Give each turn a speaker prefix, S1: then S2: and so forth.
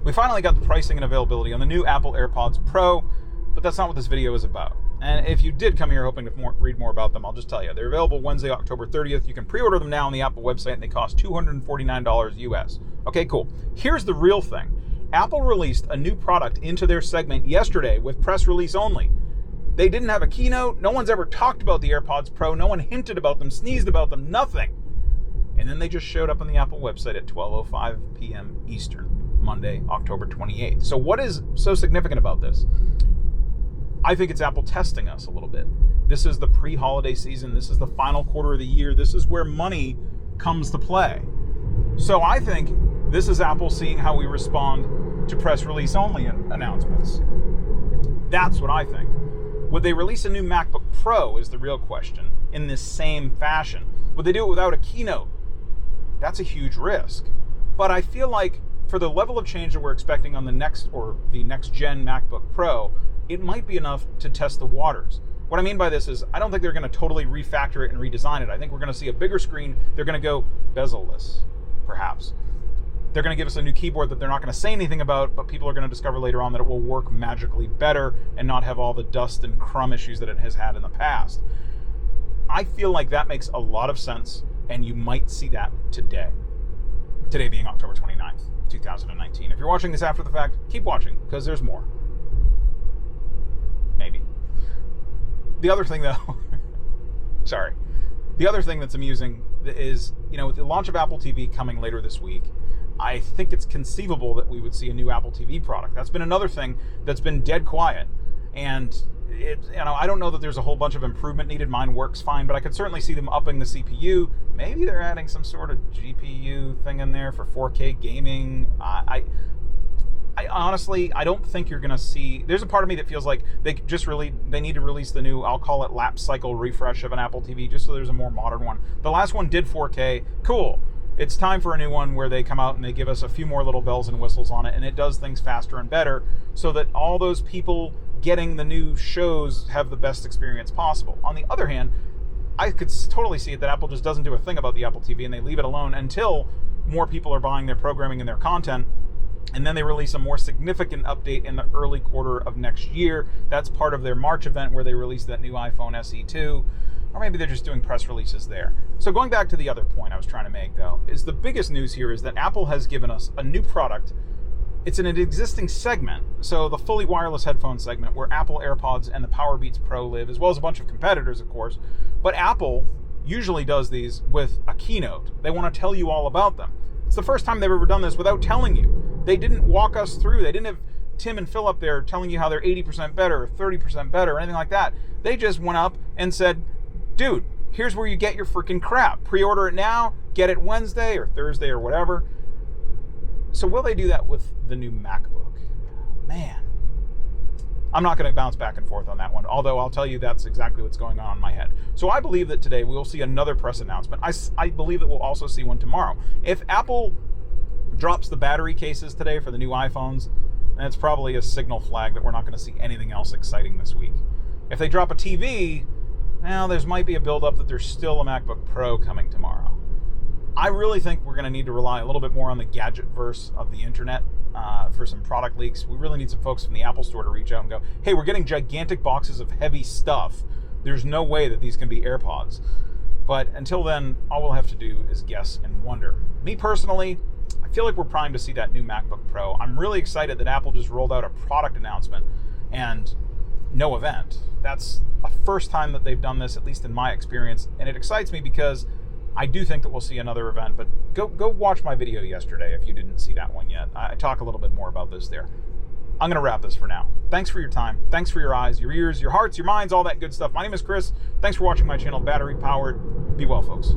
S1: We finally got the pricing and availability on the new Apple AirPods Pro, but that's not what this video is about. And if you did come here hoping to read more about them, I'll just tell you, they're available Wednesday, October 30th. You can pre-order them now on the Apple website, and they cost $249 US. Okay, cool. Here's the real thing. Apple released a new product into their segment yesterday with press release only. They didn't have a keynote. No one's ever talked about the AirPods Pro. No one hinted about them, sneezed about them, nothing. And then they just showed up on the Apple website at 12:05 p.m. Eastern, Monday, October 28th. So what is so significant about this? I think it's Apple testing us a little bit. This is the pre-holiday season. This is the final quarter of the year. This is where money comes to play. So I think this is Apple seeing how we respond to press release only announcements. That's what I think. Would they release a new MacBook Pro is the real question in this same fashion. Would they do it without a keynote? That's a huge risk. But I feel like for the level of change that we're expecting on the next gen MacBook Pro, it might be enough to test the waters. What I mean by this is I don't think they're going to totally refactor it and redesign it. I think we're going to see a bigger screen. They're going to go bezel-less, perhaps. They're going to give us a new keyboard that they're not going to say anything about, but people are going to discover later on that it will work magically better and not have all the dust and crumb issues that it has had in the past. I feel like that makes a lot of sense, and you might see that today. Today being October 29th, 2019. If you're watching this after the fact, keep watching, because there's more. Maybe. The other thing, though, sorry. The other thing that's amusing is, with the launch of Apple TV coming later this week, I think it's conceivable that we would see a new Apple TV product. That's been another thing that's been dead quiet. And I don't know that there's a whole bunch of improvement needed. Mine works fine, but I could certainly see them upping the CPU. Maybe they're adding some sort of GPU thing in there for 4K gaming. I honestly, I don't think you're going to see. There's a part of me that feels like they need to release the new, I'll call it lapse cycle refresh of an Apple TV, just so there's a more modern one. The last one did 4K. Cool. It's time for a new one where they come out and they give us a few more little bells and whistles on it, and it does things faster and better so that all those people getting the new shows have the best experience possible. On the other hand, I could totally see it that Apple just doesn't do a thing about the Apple TV and they leave it alone until more people are buying their programming and their content, and then they release a more significant update in the early quarter of next year. That's part of their March event where they release that new iPhone SE 2. Or maybe they're just doing press releases there. So going back to the other point I was trying to make, though, is the biggest news here is that Apple has given us a new product. It's in an existing segment, so the fully wireless headphone segment where Apple AirPods and the Powerbeats Pro live, as well as a bunch of competitors, of course. But Apple usually does these with a keynote. They want to tell you all about them. It's the first time they've ever done this without telling you. They didn't walk us through. They didn't have Tim and Phil up there telling you how they're 80% better, or 30% better, or anything like that. They just went up and said, dude, here's where you get your freaking crap. Pre-order it now, get it Wednesday or Thursday or whatever. So will they do that with the new MacBook? Man, I'm not going to bounce back and forth on that one, although I'll tell you that's exactly what's going on in my head. So I believe that today we will see another press announcement. I believe that we'll also see one tomorrow. If Apple drops the battery cases today for the new iPhones, then it's probably a signal flag that we're not going to see anything else exciting this week. If they drop a TV, now there might be a build-up that there's still a MacBook Pro coming tomorrow. I really think we're going to need to rely a little bit more on the gadget-verse of the internet for some product leaks. We really need some folks from the Apple Store to reach out and go, hey, we're getting gigantic boxes of heavy stuff. There's no way that these can be AirPods. But until then, all we'll have to do is guess and wonder. Me personally, I feel like we're primed to see that new MacBook Pro. I'm really excited that Apple just rolled out a product announcement and no event. That's a first time that they've done this, at least in my experience, and it excites me because I do think that we'll see another event, but go watch my video yesterday if you didn't see that one yet. I talk a little bit more about this there. I'm going to wrap this for now. Thanks for your time. Thanks for your eyes, your ears, your hearts, your minds, all that good stuff. My name is Chris. Thanks for watching my channel, Battery Powered. Be well, folks.